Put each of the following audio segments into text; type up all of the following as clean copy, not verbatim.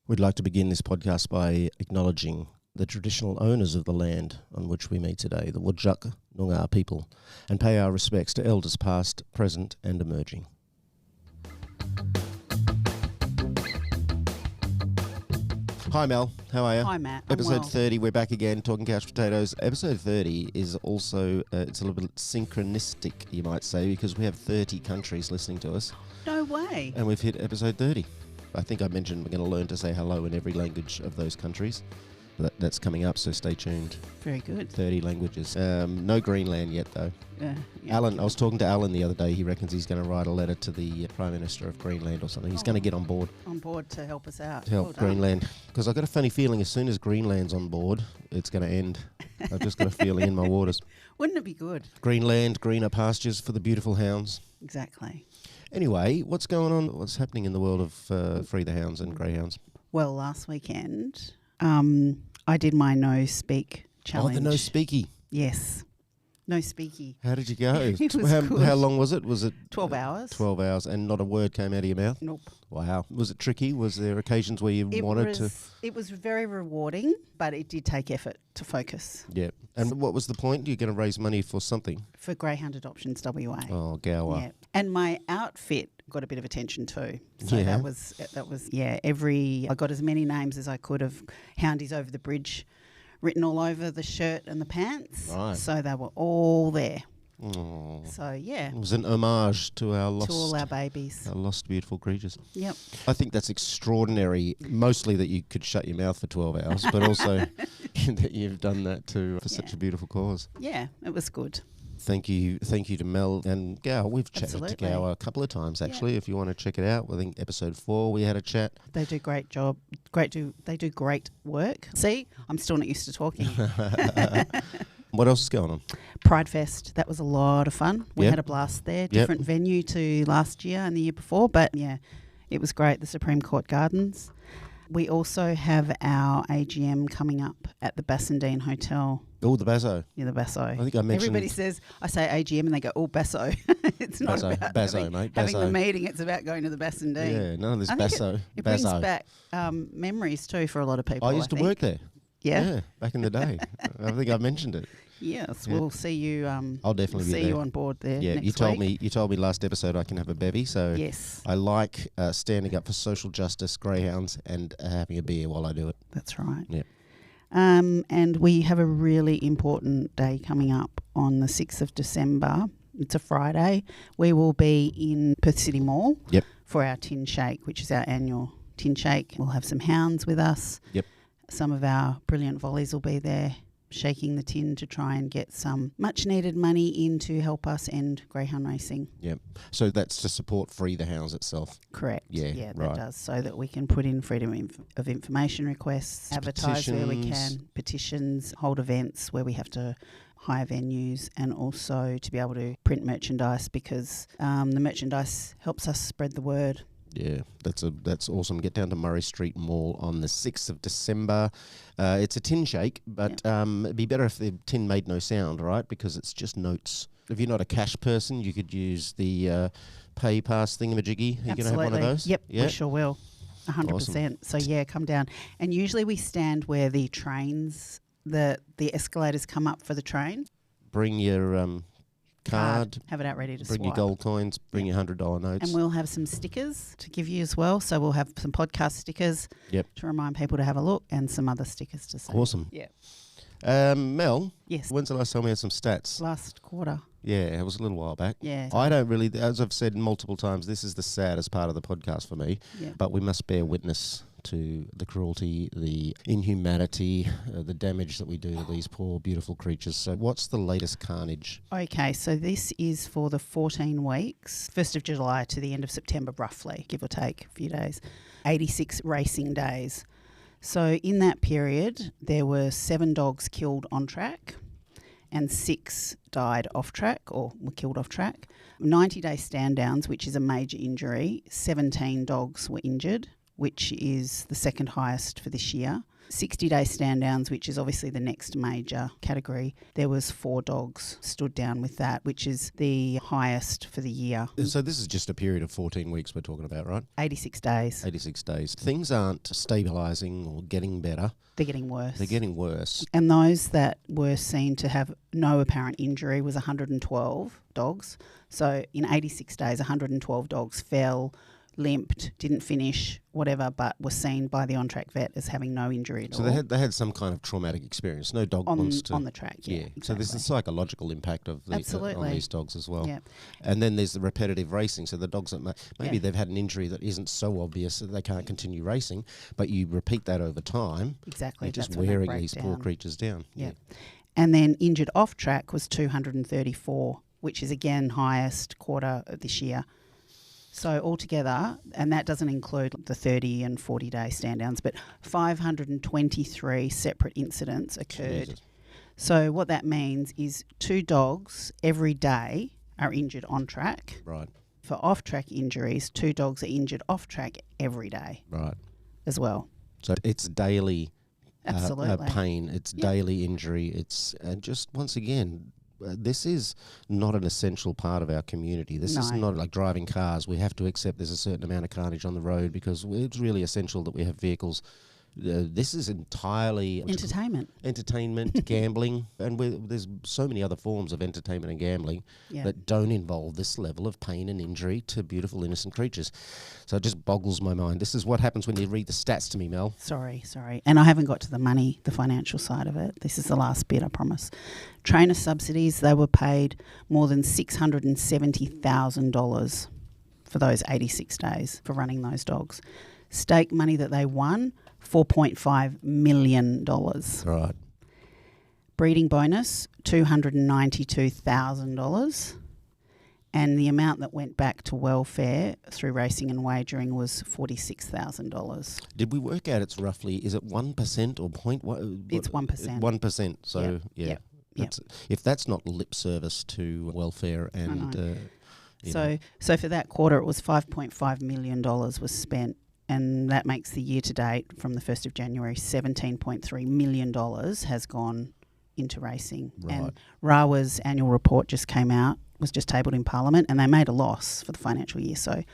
We'd like to begin this podcast by acknowledging the traditional owners of the land on which we meet today, the Whadjuk Noongar people, and pay our respects to elders past, present and emerging. Hi Mel, how are you? Hi Matt, I'm Episode well. 30, we're back again talking couch potatoes. Episode 30 is also, it's a little bit synchronistic, you might say, because we have 30 countries listening to us. No way. And we've hit episode 30. I think I mentioned we're going to learn to say hello in every language of those countries. That's coming up, so stay tuned. Very good. 30 languages. No Greenland yet, though. Yeah. Alan, I was talking to Alan the other day. He reckons he's going to write a letter to the Prime Minister of Greenland or something. He's going to get on board. On board to help us out. To help Greenland. Because I've got a funny feeling as soon as Greenland's on board, it's going to end. I've just got a feeling in my waters. Wouldn't it be good? Greenland, greener pastures for the beautiful hounds. Exactly. Anyway, what's going on? What's happening in the world of Free the Hounds and Greyhounds? Well, last weekend, I did my no speak challenge. Oh, the no speaky. Yes. No speaky. How did you go? It was good. How long was it? Was it 12 hours. 12 hours and not a word came out of your mouth? Nope. Wow. Was it tricky? Was there occasions where you wanted to? It was very rewarding, but it did take effort to focus. Yeah. And what was the point? You're going to raise money for something? For Greyhound Adoptions WA. Oh, Gower. Yeah. And my outfit got a bit of attention too. So Yeah. that was I got as many names as I could of Houndies over the bridge written all over the shirt and the pants. Right. So they were all there. Oh. So yeah. It was an homage to our To all our babies. lost beautiful creatures. Yep. I think that's extraordinary, mostly that you could shut your mouth for 12 hours, but also that you've done that too for such a beautiful cause. Yeah, it was good. Thank you to Mel and Gow. We've chatted Absolutely. to Gow a couple of times actually. If you want to check it out, I think episode 4 we had a chat. They do a great job. They do great work. See, I'm still not used to talking. What else is going on? Pride Fest, that was a lot of fun. We Yep. had a blast there. Different venue to last year and the year before, but yeah, it was great. The Supreme Court Gardens. We also have our AGM coming up at the Bassendean Hotel. Oh, the Basso. Yeah, the Basso. I think I mentioned... Everybody says, I say AGM and they go, oh, Basso. It's not Basso, about Basso, mate, having Basso. the meeting. It's about going to the Bassendean. Yeah, none of this I think Basso. It brings Basso. back memories too for a lot of people. I used to think. work there. Yeah. Back in the day. I think I mentioned it. Yes, Yeah. we'll see you. I'll definitely be see there. you on board there. Yeah, next you told week. me last episode I can have a bevy, so Yes, I like standing up for social justice, greyhounds, and having a beer while I do it. that's right. Yeah. And we have a really important day coming up on the 6th of December. It's a Friday. We will be in Perth City Mall for our Tin Shake, which is our annual Tin Shake. We'll have some hounds with us. Yep. Some of our brilliant volleys will be there, shaking the tin to try and get some much needed money in to help us end greyhound racing. Yep. So that's to support Free the Hounds itself. Correct. Yeah, that right. does, so that we can put in freedom of information requests, advertise where we can, petitions, hold events where we have to hire venues, and also to be able to print merchandise because the merchandise helps us spread the word. Yeah, that's awesome. Get down to Murray Street Mall on the 6th of December. It's a tin shake, but it'd be better if the tin made no sound, right? Because it's just notes. If you're not a cash person, you could use the pay pass thingamajiggy. Are you going to have one of those? Yep, Yeah. we sure will. 100%. Awesome. So yeah, come down. And usually we stand where the trains, the escalators come up for the train. Bring your card. Have it out ready to Bring swipe. your gold coins. Bring your $100 notes. And we'll have some stickers to give you as well. So we'll have some podcast stickers to remind people to have a look and some other stickers to say. Awesome. Yeah. Mel, Yes. when's the last time we had some stats? Last quarter. Yeah, it was a little while back. Yeah. I don't really, as I've said multiple times, this is the saddest part of the podcast for me. Yeah. But we must bear witness to the cruelty, the inhumanity, the damage that we do to these poor, beautiful creatures. So what's the latest carnage? Okay, so this is for the 14 weeks, 1st of July to the end of September, roughly, give or take a few days. 86 racing days. So in that period, there were 7 dogs killed on track and 6 died off track or were killed off track. 90-day stand downs, which is a major injury, 17 dogs were injured. which is the second highest for this year. 60-day stand downs, which is obviously the next major category. There was 4 dogs stood down with that, which is the highest for the year. So this is just a period of 14 weeks we're talking about, right? 86 days. 86 days. Things aren't stabilising or getting better. They're getting worse. They're getting worse. And those that were seen to have no apparent injury was 112 dogs. So in 86 days, 112 dogs fell, limped, didn't finish, whatever, but were seen by the on-track vet as having no injury at all. So they had some kind of traumatic experience. No dog wants to... On the track, yeah. Exactly. So there's the psychological impact of on these dogs as well. Yeah. And then there's the repetitive racing. So the dogs that maybe they've had an injury that isn't so obvious that they can't continue racing, but you repeat that over time. Exactly. You're just wearing these poor creatures down. Yeah. And then injured off-track was 234, which is again highest quarter of this year. So altogether, and that doesn't include the 30 and 40-day stand downs, but 523 separate incidents occurred. Jesus. So what that means is 2 dogs every day are injured on track. Right. For off-track injuries, 2 dogs are injured off-track every day. Right. As well. So it's daily Absolutely. pain. It's daily injury. It's just, once again... this is not an essential part of our community. This is not like driving cars. We have to accept there's a certain amount of carnage on the road because it's really essential that we have vehicles. This is entirely... Entertainment, gambling, and there's so many other forms of entertainment and gambling that don't involve this level of pain and injury to beautiful, innocent creatures. So it just boggles my mind. This is what happens when you read the stats to me, Mel. Sorry. And I haven't got to the money, the financial side of it. This is the last bit, I promise. Trainer subsidies, they were paid more than $670,000 for those 86 days for running those dogs. Stake money that they won, $4.5 million. Right. Breeding bonus, $292,000. And the amount that went back to welfare through racing and wagering was $46,000. Did we work out it's roughly, is it 1% or point? It's 1%. 1%. So, Yep. If that's not lip service to welfare and... So for that quarter, it was $5.5 million was spent. And that makes the year to date from the 1st of January, $17.3 million has gone into racing. Right. And RAWA's annual report just came out, was just tabled in Parliament, and they made a loss for the financial year. So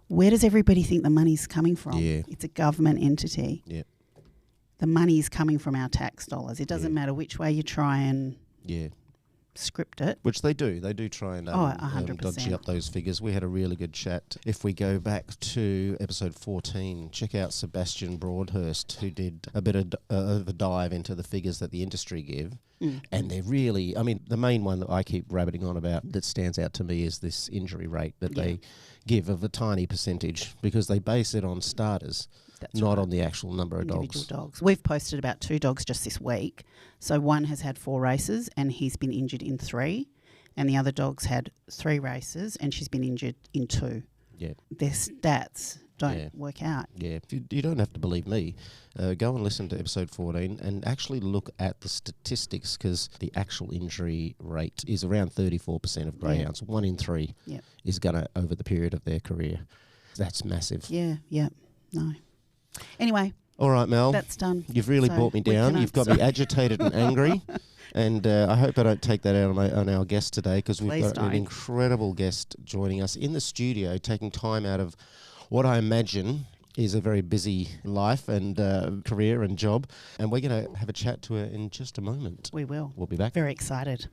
where does everybody think the money's coming from? Yeah. It's a government entity. Yeah. The money is coming from our tax dollars. It doesn't matter which way you try and script it. Which they do. They do try and 100%. dodgy up those figures. We had a really good chat. If we go back to episode 14, check out Sebastian Broadhurst, who did a bit of a dive into the figures that the industry give. And they're really, I mean, the main one that I keep rabbiting on about that stands out to me is this injury rate that they give of a tiny percentage because they base it on starters. That's not on the actual number of individual dogs. We've posted about 2 dogs just this week. So one has had 4 races and he's been injured in 3. And the other dog's had 3 races and she's been injured in 2. Yeah. Their stats don't work out. Yeah. You don't have to believe me. Go and listen to episode 14 and actually look at the statistics because the actual injury rate is around 34% of greyhounds. 1 in 3 is going to, over the period of their career. That's massive. Yeah. No. Anyway. All right, Mel. That's done. You've really brought me down. You've got me agitated and angry. And I hope I don't take that out on our guest today because we've got an incredible guest joining us in the studio, taking time out of what I imagine is a very busy life and career and job. And we're going to have a chat to her in just a moment. We will. We'll be back. Very excited.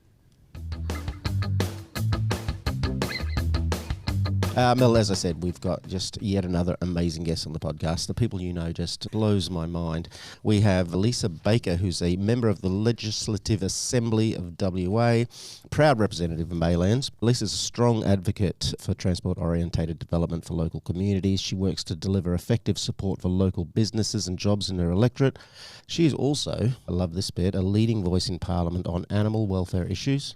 Mel, as I said, we've got just yet another amazing guest on the podcast. The people you know just blows my mind. We have Lisa Baker, who's a member of the Legislative Assembly of WA, proud representative of Maylands. Lisa's a strong advocate for transport-orientated development for local communities. She works to deliver effective support for local businesses and jobs in her electorate. She is also, I love this bit, a leading voice in Parliament on animal welfare issues,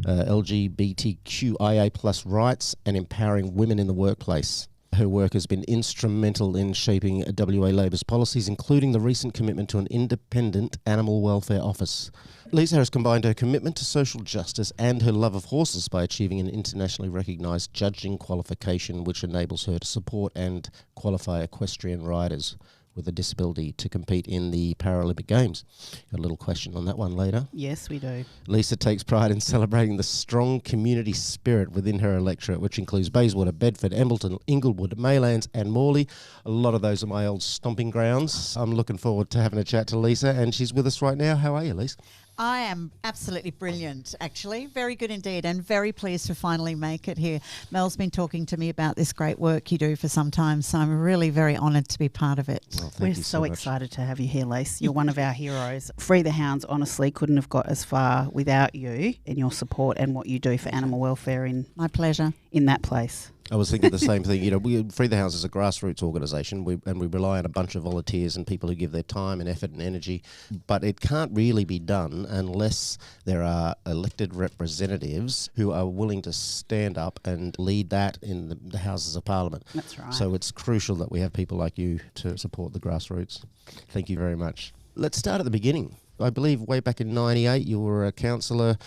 LGBTQIA plus rights and empowering women in the workplace. Her work has been instrumental in shaping WA Labor's policies, including the recent commitment to an independent animal welfare office. Lisa has combined her commitment to social justice and her love of horses by achieving an internationally recognised judging qualification which enables her to support and qualify equestrian riders with a disability to compete in the Paralympic Games. Got a little question on that one later. Yes, we do. Lisa takes pride in celebrating the strong community spirit within her electorate, which includes Bayswater, Bedford, Embleton, Inglewood, Maylands and Morley. A lot of those are my old stomping grounds. I'm looking forward to having a chat to Lisa, and she's with us right now. How are you, Lisa? I am absolutely brilliant, actually. Very good indeed, and very pleased to finally make it here. Mel's been talking to me about this great work you do for some time, so I'm really very honoured to be part of it. Well, We're so excited to have you here, Lise. You're one of our heroes. Free the Hounds honestly couldn't have got as far without you and your support and what you do for animal welfare My pleasure. in that place. I was thinking the same thing. You know, Free the Hounds is a grassroots organisation, and we rely on a bunch of volunteers and people who give their time and effort and energy. But it can't really be done unless there are elected representatives who are willing to stand up and lead that in the Houses of Parliament. That's right. So it's crucial that we have people like you to support the grassroots. Thank you very much. Let's start at the beginning. I believe way back in 98 you were a councillor.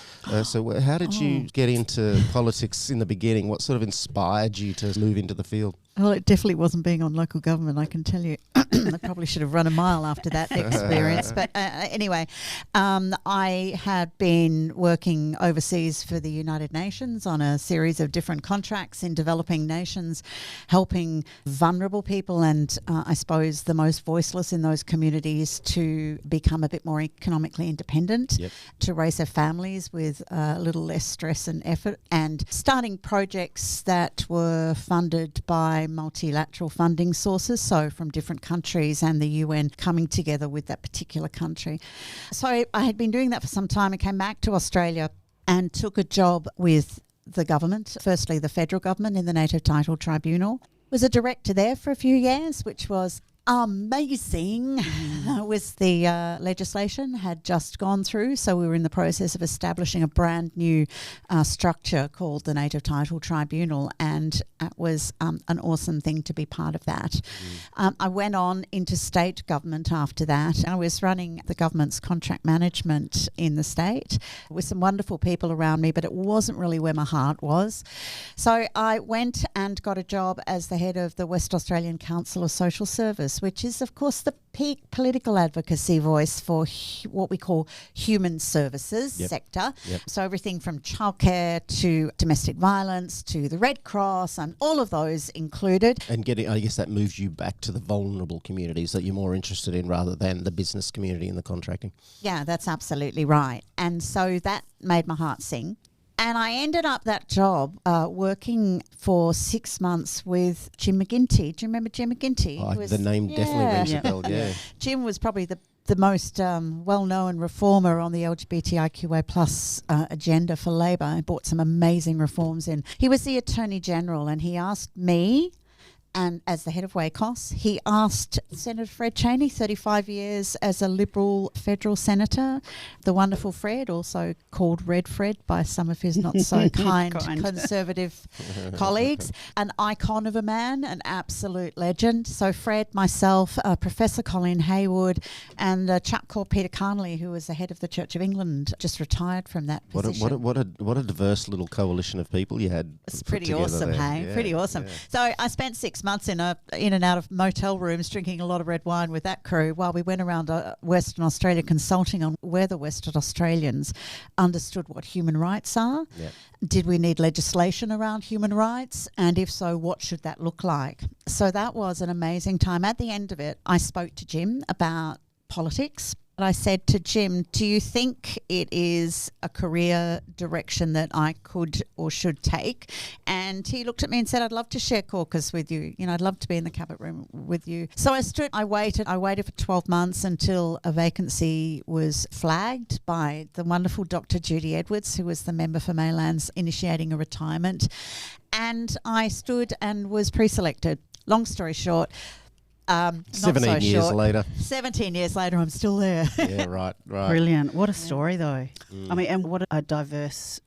So how did you get into politics in the beginning? What sort of inspired you to move into the field? Well, it definitely wasn't being on local government, I can tell you. I probably should have run a mile after that experience. But anyway, I had been working overseas for the United Nations on a series of different contracts in developing nations, helping vulnerable people and I suppose the most voiceless in those communities to become a bit more economically independent, to raise their families with a little less stress and effort, and starting projects that were funded by multilateral funding sources, so from different countries and the UN coming together with that particular country. So I had been doing that for some time and came back to Australia and took a job with the government, firstly the federal government in the Native Title Tribunal. Was a director there for a few years, which was amazing. Was the legislation had just gone through, so we were in the process of establishing a brand new structure called the Native Title Tribunal, and it was an awesome thing to be part of that. I went on into state government after that. I was running the government's contract management in the state with some wonderful people around me, but it wasn't really where my heart was. So I went and got a job as the head of the West Australian Council of Social Service, which is, of course, the peak political advocacy voice for what we call human services sector. So everything from childcare to domestic violence to the Red Cross and all of those included. And I guess that moves you back to the vulnerable communities that you're more interested in rather than the business community and the contracting. Yeah, that's absolutely right. And so that made my heart sing. And I ended up that job working for 6 months with Jim McGinty. Do you remember Jim McGinty? The name definitely rings a bell, Jim was probably the most well-known reformer on the LGBTQIA plus agenda for Labor. He brought some amazing reforms in. He was the Attorney General, and he asked me, and as the head of WACOS, he asked Senator Fred Chaney, 35 years as a Liberal federal senator, the wonderful Fred, also called Red Fred by some of his not so kind conservative colleagues, an icon of a man, an absolute legend. So Fred, myself, Professor Colin Haywood, and a chap called Peter Carnley, who was the head of the Church of England, just retired from that position. What a diverse little coalition of people you had. It's pretty awesome, hey? Yeah, pretty awesome. Yeah. So I spent 6 months in and out of motel rooms drinking a lot of red wine with that crew while we went around Western Australia consulting on where the Western Australians understood what human rights are. Did we need legislation around human rights? And if so, what should that look like? So that was an amazing time. At the end of it, I spoke to Jim about politics. I said to Jim, do you think it is a career direction that I could or should take? And he looked at me and said, I'd love to share caucus with you. You know, I'd love to be in the cabinet room with you. So I waited for 12 months until a vacancy was flagged by the wonderful Dr. Judy Edwards, who was the member for Maylands initiating a retirement. And I stood and was pre-selected. Long story short, 17 years later. 17 years later, I'm still there. Yeah, right. Brilliant. What a story, though. I mean, and what a diverse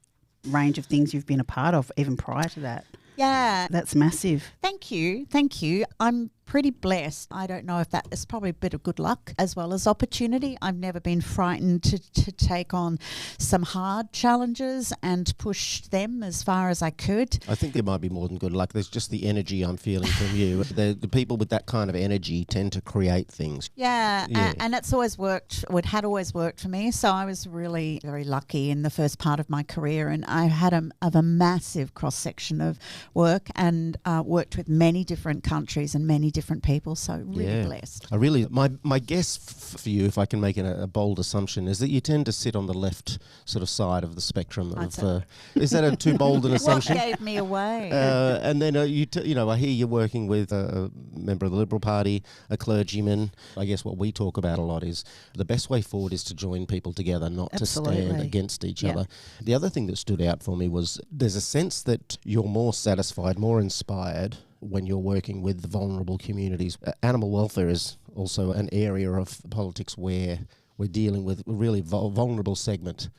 range of things you've been a part of, even prior to that. Yeah. That's massive. Thank you. Thank you. I'm pretty blessed. I don't know if that is probably a bit of good luck as well as opportunity. I've never been frightened to take on some hard challenges and push them as far as I could. I think there might be more than good luck. There's just the energy I'm feeling from you. The people with that kind of energy tend to create things. Yeah, Yeah. and that's always worked. It had always worked for me. So I was really very lucky in the first part of my career, and I had a massive cross section of work and worked with many different countries and many different people. So really blessed. I really, my guess for you, if I can make a bold assumption, is that you tend to sit on the left sort of side of the spectrum. Is that a too bold an assumption? What gave me away? And then I hear you're working with a member of the Liberal Party, a clergyman. I guess what we talk about a lot is the best way forward is to join people together, not Absolutely. to stand against each other. The other thing that stood out for me was there's a sense that you're more satisfied, more inspired when you're working with the vulnerable communities. Animal welfare is also an area of politics where we're dealing with a really vulnerable segment.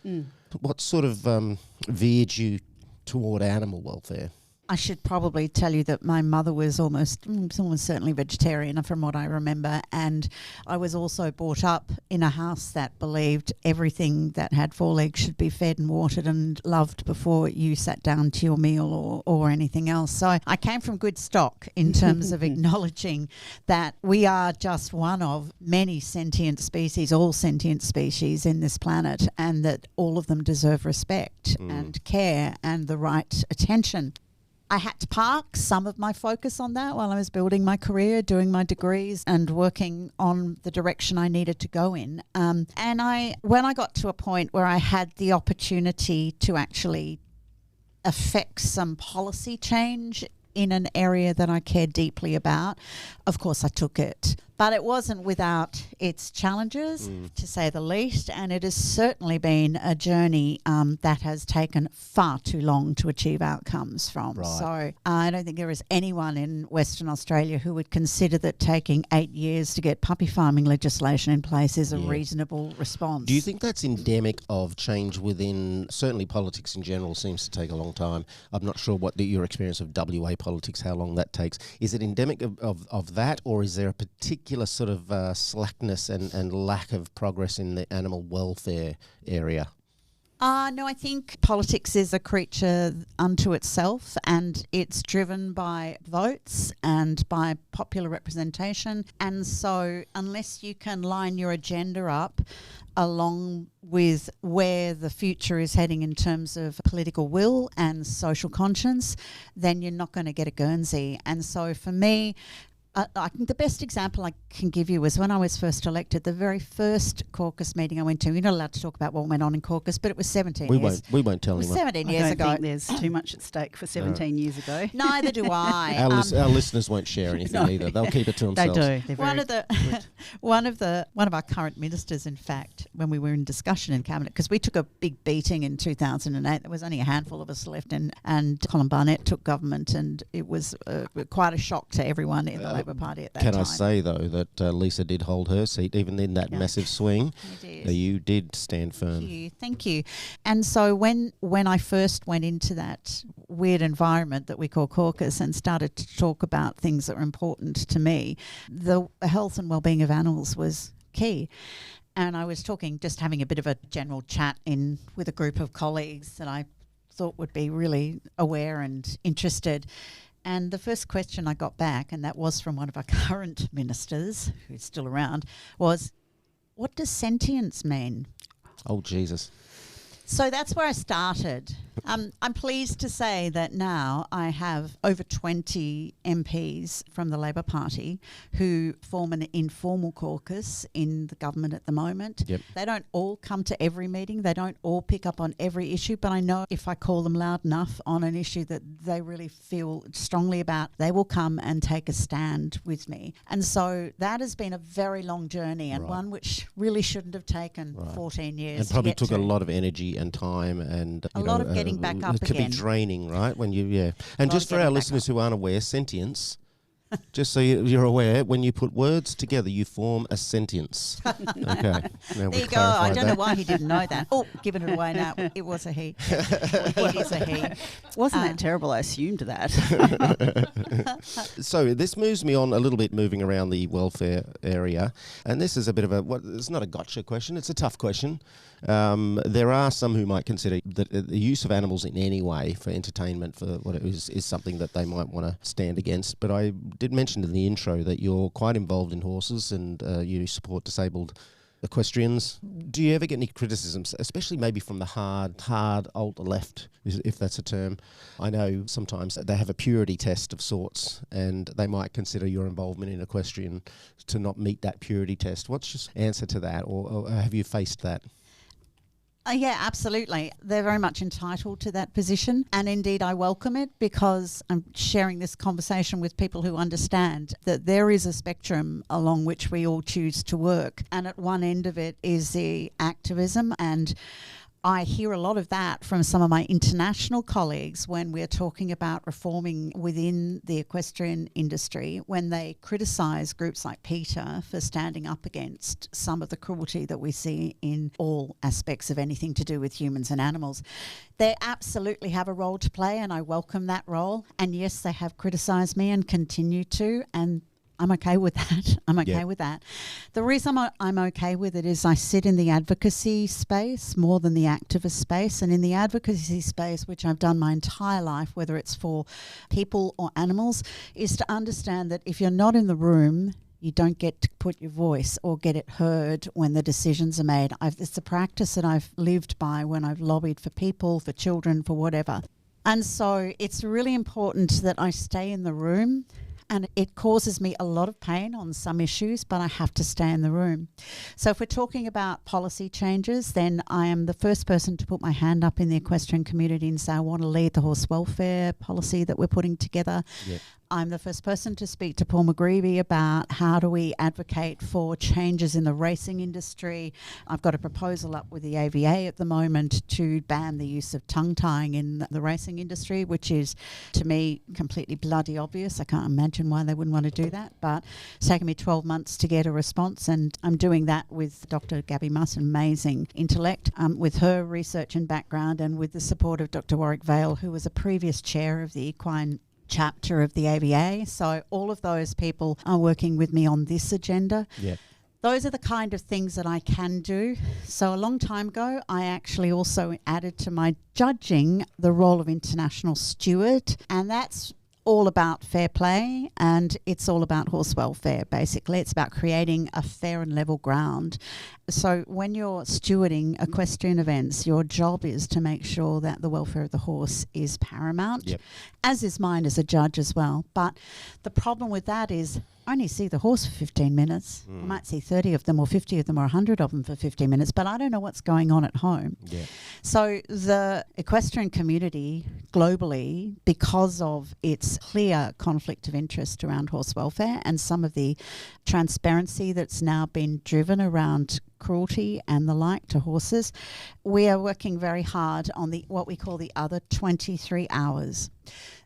What sort of veered you toward animal welfare? I should probably tell you that my mother was almost certainly vegetarian from what I remember, and I was also brought up in a house that believed everything that had four legs should be fed and watered and loved before you sat down to your meal or anything else. So I came from good stock in terms of acknowledging that we are just one of many sentient species, all sentient species in this planet, and that all of them deserve respect and care and the right attention. I had to park some of my focus on that while I was building my career, doing my degrees and working on the direction I needed to go in. When I got to a point where I had the opportunity to actually affect some policy change in an area that I cared deeply about, of course I took it. But it wasn't without its challenges, to say the least, and it has certainly been a journey that has taken far too long to achieve outcomes from. Right. So I don't think there is anyone in Western Australia who would consider that taking 8 years to get puppy farming legislation in place is a reasonable response. Do you think that's endemic of change within, certainly politics in general seems to take a long time. I'm not sure what your experience of WA politics, how long that takes. Is it endemic of that, or is there a particular sort of slackness and lack of progress in the animal welfare area? No, I think politics is a creature unto itself, and it's driven by votes and by popular representation. And so unless you can line your agenda up along with where the future is heading in terms of political will and social conscience, then you're not going to get a Guernsey. And so for me, I think the best example I can give you was when I was first elected, the very first caucus meeting I went to. You're not allowed to talk about what went on in caucus, but it was 17 years. We won't tell It was anyone. 17 I years don't ago. think there's too much at stake for 17 years ago. Neither do I. Our listeners won't share anything either. They'll keep it to They themselves. do. They're One of our current ministers, in fact, when we were in discussion in cabinet, because we took a big beating in 2008. There was only a handful of us left, and Colin Barnett took government, and it was quite a shock to everyone in the Labor Party at that time. Can I say, though, that Lisa did hold her seat, even in that massive swing. You did stand firm. Thank you. And so when I first went into that weird environment that we call caucus and started to talk about things that were important to me, the health and well-being of animals was key. And I was having a bit of a general chat with a group of colleagues that I thought would be really aware and interested. And the first question I got back, and that was from one of our current ministers, who's still around, was, what does sentience mean? Oh, Jesus. So that's where I started. I'm pleased to say that now I have over 20 MPs from the Labor Party who form an informal caucus in the government at the moment. Yep. They don't all come to every meeting. They don't all pick up on every issue, but I know if I call them loud enough on an issue that they really feel strongly about, they will come and take a stand with me. And so that has been a very long journey, and one which really shouldn't have taken 14 years. And probably took a lot of energy and time and a lot of getting back up it can again. be draining, right? And just for our listeners who aren't aware, sentience Just so you're aware, when you put words together, you form a sentence. Okay. There you go. I don't know why he didn't know that. Oh, giving it away now. It was a he. It is a he. Wasn't that terrible? I assumed that. So this moves me on a little bit, moving around the welfare area. And this is a bit of it's not a gotcha question. It's a tough question. There are some who might consider that the use of animals in any way for entertainment, for what it is something that they might want to stand against. But I did mention in the intro that you're quite involved in horses and you support disabled equestrians. Do you ever get any criticisms, especially maybe from the hard alt-left, if that's a term? I know sometimes they have a purity test of sorts and they might consider your involvement in equestrian to not meet that purity test. What's your answer to that, or have you faced that? Yeah, absolutely. They're very much entitled to that position. And indeed, I welcome it because I'm sharing this conversation with people who understand that there is a spectrum along which we all choose to work. And at one end of it is the activism, and I hear a lot of that from some of my international colleagues when we're talking about reforming within the equestrian industry, when they criticise groups like PETA for standing up against some of the cruelty that we see in all aspects of anything to do with humans and animals. They absolutely have a role to play, and I welcome that role. And yes, they have criticised me and continue to, and I'm okay with that. I'm okay with that. The reason I'm okay with it is I sit in the advocacy space more than the activist space. And in the advocacy space, which I've done my entire life, whether it's for people or animals, is to understand that if you're not in the room, you don't get to put your voice or get it heard when the decisions are made. It's a practice that I've lived by when I've lobbied for people, for children, for whatever. And so it's really important that I stay in the room. And it causes me a lot of pain on some issues, but I have to stay in the room. So if we're talking about policy changes, then I am the first person to put my hand up in the equestrian community and say I want to lead the horse welfare policy that we're putting together. Yep. I'm the first person to speak to Paul McGreevy about how do we advocate for changes in the racing industry. I've got a proposal up with the AVA at the moment to ban the use of tongue-tying in the racing industry, which is, to me, completely bloody obvious. I can't imagine why they wouldn't want to do that, but it's taken me 12 months to get a response, and I'm doing that with Dr. Gabby Muss, an amazing intellect, with her research and background, and with the support of Dr. Warwick Vale, who was a previous chair of the equine chapter of the AVA. So all of those people are working with me on this agenda. Yeah. Those are the kind of things that I can do. So a long time ago, I actually also added to my judging the role of international steward, and that's all about fair play, and it's all about horse welfare, basically. It's about creating a fair and level ground. So when you're stewarding equestrian events, your job is to make sure that the welfare of the horse is paramount, as is mine as a judge as well. But the problem with that is I only see the horse for 15 minutes. I might see 30 of them or 50 of them or 100 of them for 15 minutes, but I don't know what's going on at home. Yeah. So the equestrian community globally, because of its clear conflict of interest around horse welfare and some of the transparency that's now been driven around cruelty and the like to horses, we are working very hard on what we call the other 23 hours.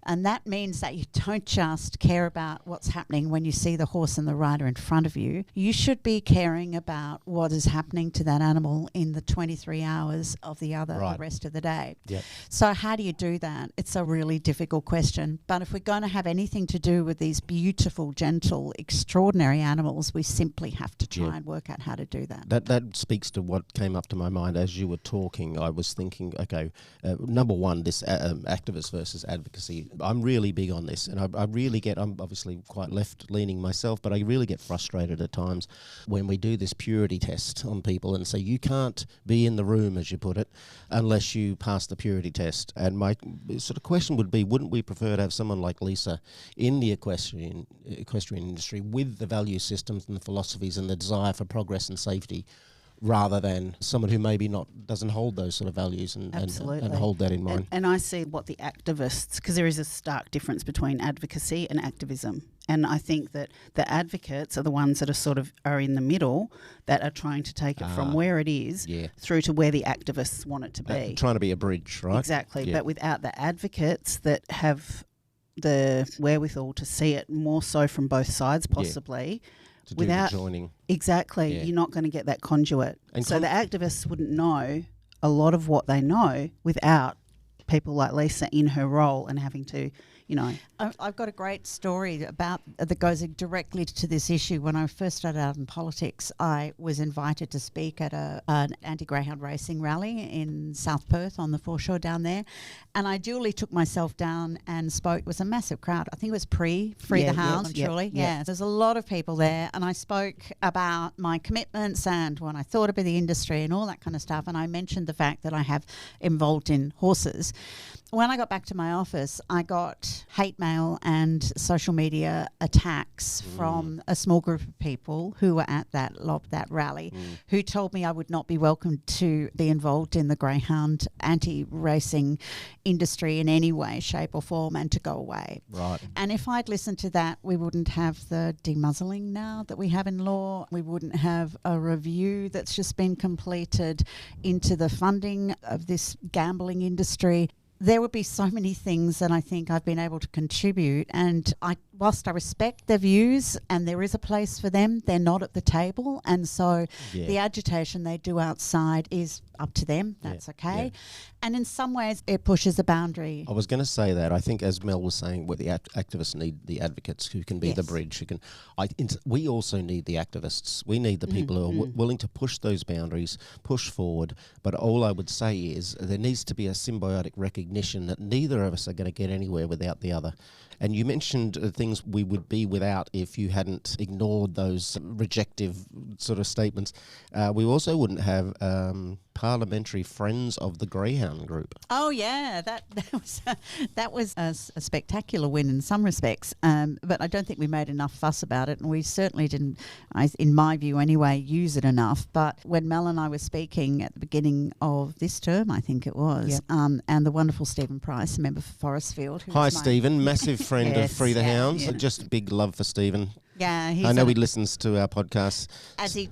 And that means that you don't just care about what's happening when you see the horse and the rider in front of you. You should be caring about what is happening to that animal in the 23 hours of the rest of the day. Yep. So how do you do that? It's a really difficult question. But if we're going to have anything to do with these beautiful, gentle, extraordinary animals, we simply have to try and work out how to do that. That speaks to what came up to my mind as you were talking. I was thinking, okay, number one, this activist versus advocacy. I'm really big on this, and I really I'm obviously quite left-leaning myself, but I really get frustrated at times when we do this purity test on people and say you can't be in the room, as you put it, unless you pass the purity test. And my sort of question would be, wouldn't we prefer to have someone like Lisa in the equestrian industry with the value systems and the philosophies and the desire for progress and safety, rather than someone who maybe doesn't hold those sort of values and hold that in mind. And I see what the activists, because there is a stark difference between advocacy and activism. And I think that the advocates are the ones that are in the middle, that are trying to take it from where it is through to where the activists want it to be. Trying to be a bridge, right? Exactly. Yeah. But without the advocates that have the wherewithal to see it more so from both sides, possibly. To do the joining. Exactly. Yeah. You're not going to get that conduit. And so the activists wouldn't know a lot of what they know without people like Lisa in her role and having to, you know. I've got a great story about that goes directly to this issue. When I first started out in politics, I was invited to speak at an anti-Greyhound racing rally in South Perth on the foreshore down there, and I duly took myself down and spoke. It was a massive crowd. I think it was Free the Hounds, surely. Yeah, there's a lot of people there, and I spoke about my commitments and what I thought about the industry and all that kind of stuff, and I mentioned the fact that I have involved in horses. When I got back to my office, I got hate mail and social media attacks from a small group of people who were at that rally, who told me I would not be welcome to be involved in the Greyhound anti-racing industry in any way, shape or form, and to go away. Right. And if I'd listened to that, we wouldn't have the demuzzling now that we have in law. We wouldn't have a review that's just been completed into the funding of this gambling industry. There would be so many things that I think I've been able to contribute, and whilst I respect their views and there is a place for them, they're not at the table, and so the agitation they do outside is up to them. That's okay. Yeah. And in some ways it pushes a boundary. I was going to say that. I think, as Mel was saying, where the activists need the advocates who can be the bridge. We also need the activists. We need the people who are willing to push those boundaries, push forward. But all I would say is there needs to be a symbiotic recognition that neither of us are going to get anywhere without the other. And you mentioned things we would be without if you hadn't ignored those rejective sort of statements. We also wouldn't have Parliamentary Friends of the Greyhound Group. Oh yeah, that was a spectacular win in some respects, but I don't think we made enough fuss about it, and we certainly didn't, in my view anyway, use it enough. But when Mel and I were speaking at the beginning of this term, I think it was, and the wonderful Stephen Price, a member for Forestfield. Hi Stephen, massive friend of Free the Hounds. Just big love for Stephen. Yeah, I know he listens to our podcast.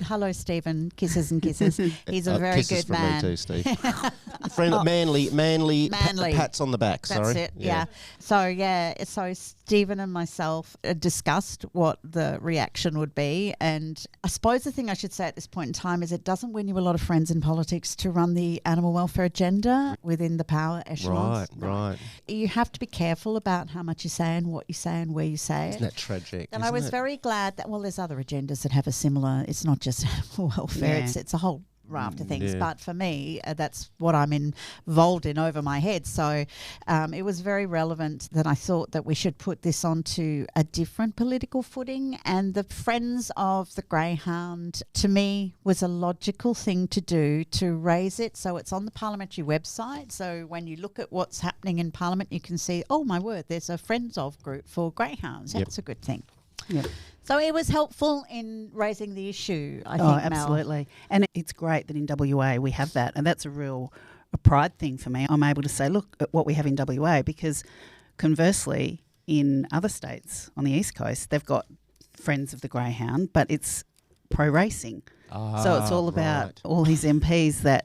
Hello Stephen, kisses and kisses. He's a very kisses good man. Kisses from me too, Steve. Friend, manly. Pats on the back. That's it. Yeah. So Stephen and myself discussed what the reaction would be, and I suppose the thing I should say at this point in time is it doesn't win you a lot of friends in politics to run the animal welfare agenda within the power echelons. Right. You have to be careful about how much you say and what you say and where you say it. Isn't that tragic? And I was very glad that, there's other agendas that have a similar, it's not just animal welfare, it's a whole raft of things. But for me, that's what I'm involved in over my head. So it was very relevant that I thought that we should put this onto a different political footing. And the Friends of the Greyhound, to me, was a logical thing to do to raise it. So it's on the parliamentary website. So when you look at what's happening in Parliament, you can see, oh my word, there's a Friends of group for greyhounds. That's a good thing. Yeah. So it was helpful in raising the issue, I think, Mel. Absolutely. And it's great that in WA we have that, and that's a pride thing for me. I'm able to say, look at what we have in WA, because conversely, in other states on the East Coast, they've got Friends of the Greyhound, but it's pro racing. So it's all about all these MPs that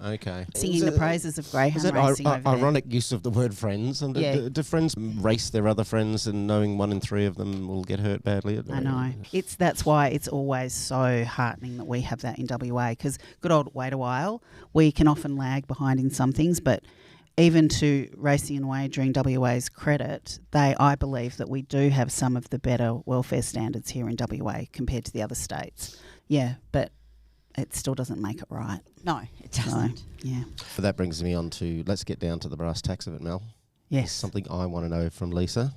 singing the praises of greyhound racing over there. Ironic use of the word friends. And do friends race their other friends, and knowing 1 in 3 of them will get hurt badly? I know. That's why it's always so heartening that we have that in WA, because good old wait a while, we can often lag behind in some things, but even to Racing and Wagering WA's credit, I believe that we do have some of the better welfare standards here in WA compared to the other states. Yeah, but it still doesn't make it right. No, it doesn't. So, yeah. But that brings me on to, let's get down to the brass tacks of it, Mel. Yes. Something I want to know from Lisa.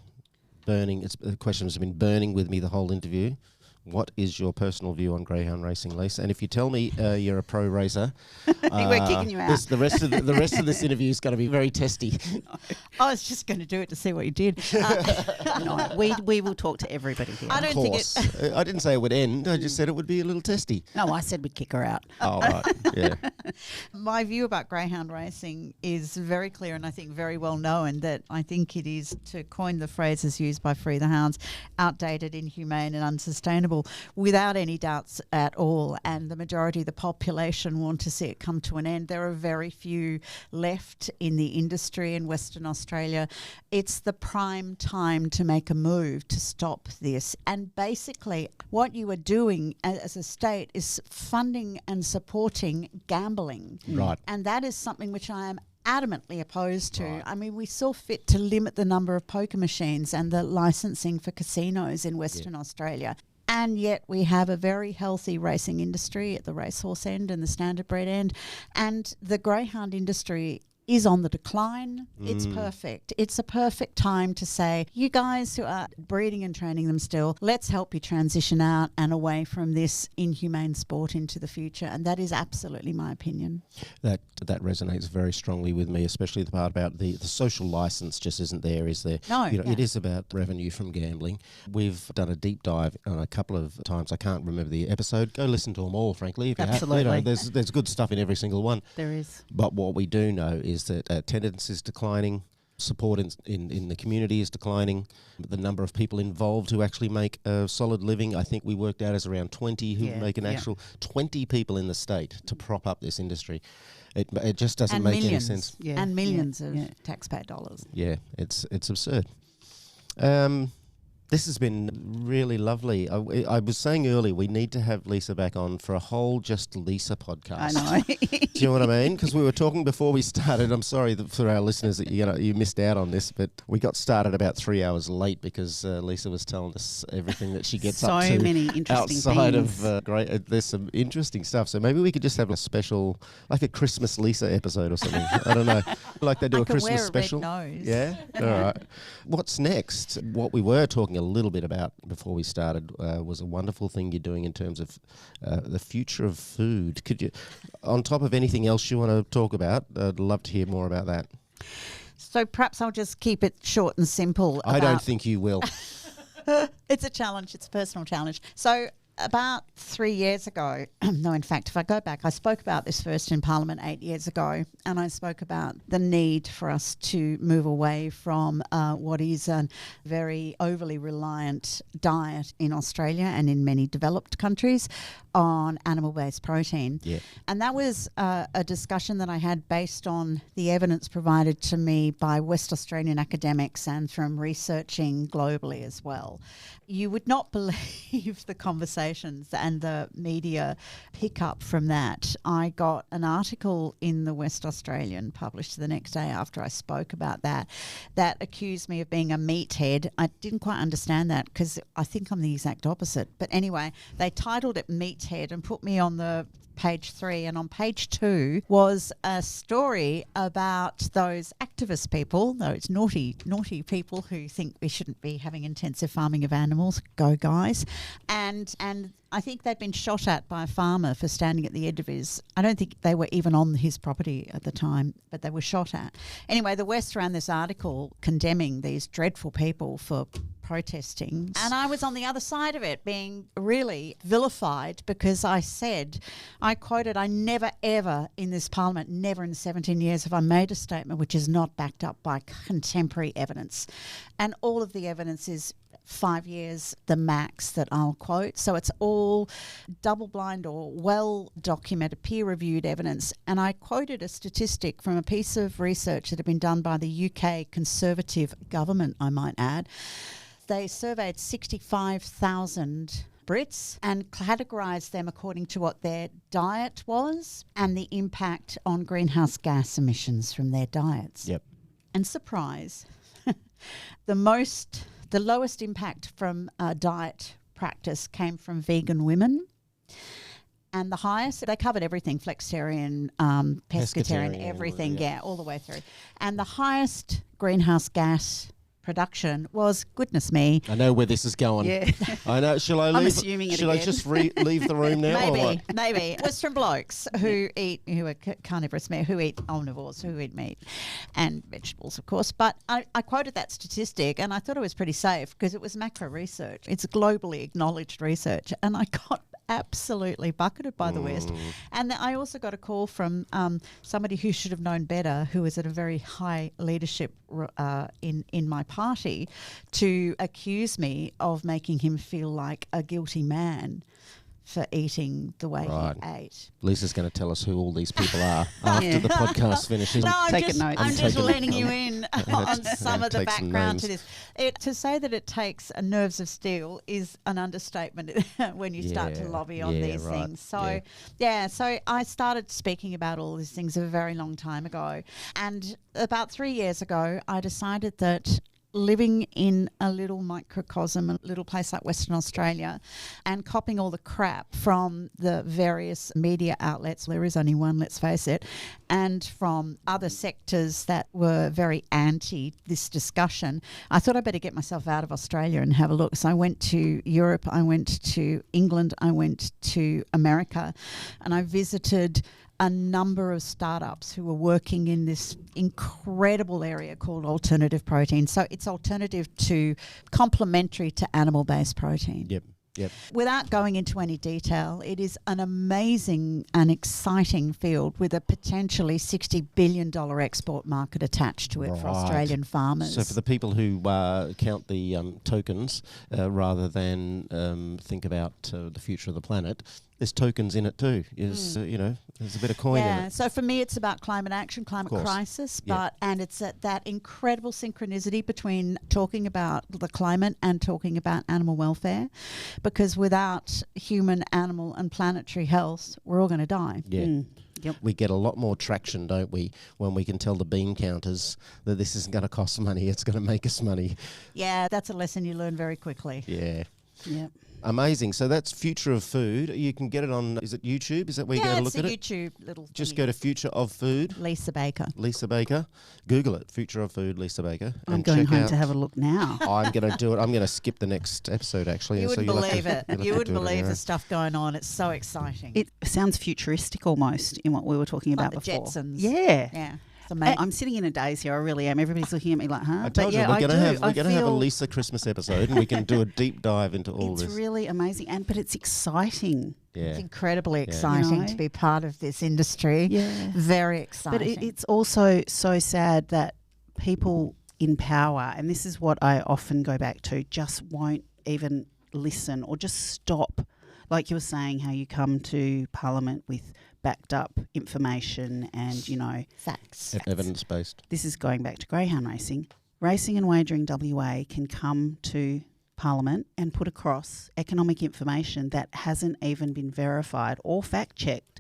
The question has been burning with me the whole interview. What is your personal view on greyhound racing, Lisa? And if you tell me you're a pro racer, we're kicking you out. The rest of this interview is going to be very testy. I was just going to do it to see what you did. No, we will talk to everybody here. I don't think it. I didn't say it would end. I just said it would be a little testy. No, I said we'd kick her out. Oh, right. Yeah. My view about greyhound racing is very clear, and I think very well known, that I think it is, to coin the phrases used by Free the Hounds, outdated, inhumane and unsustainable. sustainable without any doubts at all. And the majority of the population want to see it come to an end. There are very few left in the industry in Western Australia. It's the prime time to make a move to stop this. And basically what you are doing as a state is funding and supporting gambling. Right. And that is something which I am adamantly opposed to. Right. I mean, we saw fit to limit the number of poker machines and the licensing for casinos in Western Australia. And yet we have a very healthy racing industry at the racehorse end and the standardbred end. And the greyhound industry is on the decline. It's perfect. It's a perfect time to say, you guys who are breeding and training them still, let's help you transition out and away from this inhumane sport into the future. And that is absolutely my opinion. That resonates very strongly with me, especially the part about the social license just isn't there, is there? No. It is about revenue from gambling. We've done a deep dive on a couple of times. I can't remember the episode. Go listen to them all, frankly. If you Absolutely. have, there's good stuff in every single one. There is. But what we do know is that attendance is declining, support in the community is declining, the number of people involved who actually make a solid living, I think we worked out as around 20 who make an actual 20 people in the state to prop up this industry. It just doesn't make any sense. Yeah. And millions of taxpayer dollars. Yeah, it's absurd. This has been really lovely. I was saying earlier we need to have Lisa back on for a whole Just Lisa podcast. I know. Do you know what I mean? Because we were talking before we started. I'm sorry for our listeners that you missed out on this, but we got started about 3 hours late because Lisa was telling us everything that she gets up to. So many interesting outside things. of great. There's some interesting stuff. So maybe we could just have a special, like a Christmas Lisa episode or something. I don't know, like they do a Christmas wear a special. red nose. Yeah. All right. What's next? What we were talking a little bit about before we started was a wonderful thing you're doing in terms of the future of food. Could you, on top of anything else you want to talk about, I'd love to hear more about that. So perhaps I'll just keep it short and simple. I don't think you will. It's a challenge. It's a personal challenge. So about 3 years ago, no, in fact, if I go back, I spoke about this first in Parliament 8 years ago, and I spoke about the need for us to move away from what is a very overly reliant diet in Australia and in many developed countries on animal-based protein. Yeah. And that was a discussion that I had based on the evidence provided to me by West Australian academics and from researching globally as well. You would not believe the conversations and the media pickup from that. I got an article in the West Australian published the next day after I spoke about that accused me of being a meathead. I didn't quite understand that because I think I'm the exact opposite. But anyway, they titled it Meathead and put me on the page 3, and on page 2 was a story about those activist people, those naughty people who think we shouldn't be having intensive farming of animals. Go guys. And I think they'd been shot at by a farmer for standing at the edge of his, I don't think they were even on his property at the time, but they were shot at. Anyway, the West ran this article condemning these dreadful people for protesting, and I was on the other side of it being really vilified because I quoted, I never ever in this parliament, never in 17 years have I made a statement which is not backed up by contemporary evidence, and all of the evidence is 5 years the max that I'll quote. So it's all double-blind or well-documented, peer-reviewed evidence. And I quoted a statistic from a piece of research that had been done by the UK Conservative government, I might add. They surveyed 65,000 Brits and categorised them according to what their diet was and the impact on greenhouse gas emissions from their diets. Yep. And surprise, the lowest impact from diet practice came from vegan women. And the highest, they covered everything, flexitarian, pescatarian, everything, all the way through. And the highest greenhouse gas production was, goodness me. I know where this is going. Yeah. I know. Shall I leave? I'm assuming it Shall I again. just leave the room now? Maybe. It was from blokes who are carnivorous, who eat omnivores, who eat meat and vegetables, of course. But I quoted that statistic and I thought it was pretty safe because it was macro research. It's globally acknowledged research. And I got absolutely bucketed by the West. And I also got a call from somebody who should have known better, who was at a very high leadership in my party, to accuse me of making him feel like a guilty man for eating the way he ate. Lisa's going to tell us who all these people are after the podcast finishes. No, I'm just taking letting you in on some of the background to this. To say that it takes nerves of steel is an understatement when you start to lobby on these things. So, so I started speaking about all these things a very long time ago. And about 3 years ago, I decided that living in a little microcosm, a little place like Western Australia, and copping all the crap from the various media outlets, there is only one, let's face it, and from other sectors that were very anti this discussion, I thought I'd better get myself out of Australia and have a look. So I went to Europe, I went to England, I went to America, and I visited a number of startups who were working in this incredible area called alternative protein. So it's alternative to, complementary to animal-based protein. Yep. Without going into any detail, it is an amazing and exciting field with a potentially $60 billion export market attached to it for Australian farmers. So for the people who count the tokens rather than think about the future of the planet, there's tokens in it too. There's a bit of coin in it. So for me, it's about climate action, climate crisis, and it's that incredible synchronicity between talking about the climate and talking about animal welfare, because without human, animal, and planetary health, we're all going to die. Yeah. Yep. We get a lot more traction, don't we, when we can tell the bean counters that this isn't going to cost money, it's going to make us money. Yeah, that's a lesson you learn very quickly. Yeah. Yep. Amazing. So that's Future of Food. You can get it on, is it YouTube? Is that where you go to look at it? Yeah, it's a YouTube little Just thingy. go to Future of Food. Lisa Baker. Lisa Baker. Google it, Future of Food, Lisa Baker. I'm going home to have a look now. I'm going to do it. I'm going to skip the next episode, actually. You wouldn't believe it. You wouldn't believe the this. stuff going on. It's so exciting. It sounds futuristic almost in what we were talking about like the before. Jetsons. Yeah. Yeah. I'm sitting in a daze here. I really am. Everybody's looking at me like, huh? I told you, we're going to have a Lisa Christmas episode and we can do a deep dive into all this. It's really amazing, but it's exciting. Yeah. It's incredibly exciting to be part of this industry. Yeah. Very exciting. But it's also so sad that people in power, and this is what I often go back to, just won't even listen or just stop. Like you were saying, how you come to Parliament with backed up information and, facts. Evidence-based. This is going back to Greyhound racing. Racing and Wagering WA can come to Parliament and put across economic information that hasn't even been verified or fact-checked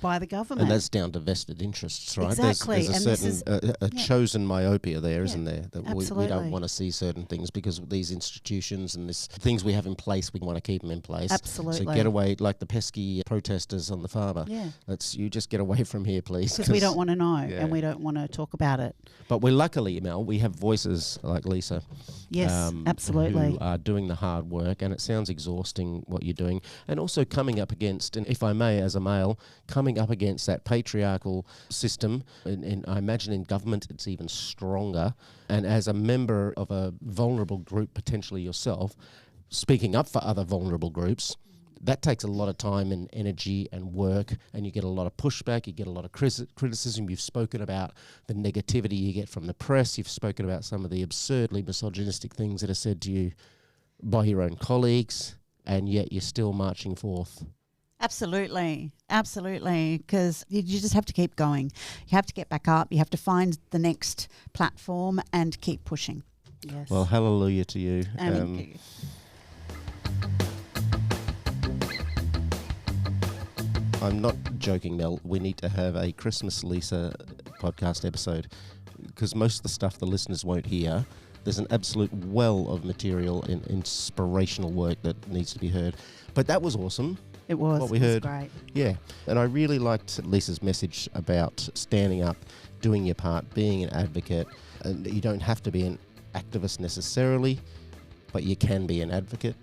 by the government. And that's down to vested interests, right? Exactly. There's a certain chosen myopia there, isn't there? That we don't want to see certain things because of these institutions and things we have in place, we want to keep them in place. Absolutely. So get away, like the pesky protesters on the farmer. Yeah. You just get away from here, please. Because we don't want to know and we don't want to talk about it. But we're luckily, Mel, we have voices like Lisa. Yes, absolutely. Who are doing the hard work, and it sounds exhausting what you're doing. And also coming up against, and if I may, as a male, coming up against that patriarchal system, and I imagine in government it's even stronger, and as a member of a vulnerable group, potentially yourself, speaking up for other vulnerable groups, that takes a lot of time and energy and work, and you get a lot of pushback, you get a lot of criticism. You've spoken about the negativity you get from the press, you've spoken about some of the absurdly misogynistic things that are said to you by your own colleagues, and yet you're still marching forth. Absolutely, because you just have to keep going. You have to get back up. You have to find the next platform and keep pushing. Yes. Well, hallelujah to you. Thank you. I'm not joking, Mel. We need to have a Christmas Lisa podcast episode because most of the stuff the listeners won't hear. There's an absolute well of material and inspirational work that needs to be heard. But that was awesome. It was. What we heard. It was great. Yeah. And I really liked Lisa's message about standing up, doing your part, being an advocate. And you don't have to be an activist necessarily, but you can be an advocate.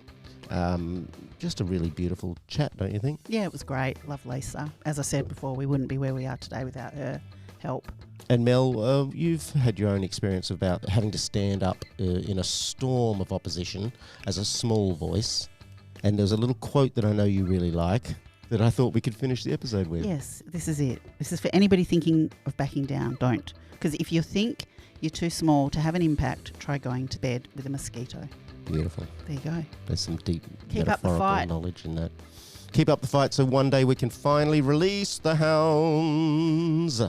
Just a really beautiful chat, don't you think? Yeah, it was great. Love Lisa. As I said before, we wouldn't be where we are today without her help. And Mel, you've had your own experience about having to stand up in a storm of opposition as a small voice. And there's a little quote that I know you really like that I thought we could finish the episode with. Yes, this is it. This is for anybody thinking of backing down. Don't. Because if you think you're too small to have an impact, try going to bed with a mosquito. Beautiful. There you go. There's some deep Keep up the metaphorical fight. knowledge in that. Keep up the fight so one day we can finally release the hounds.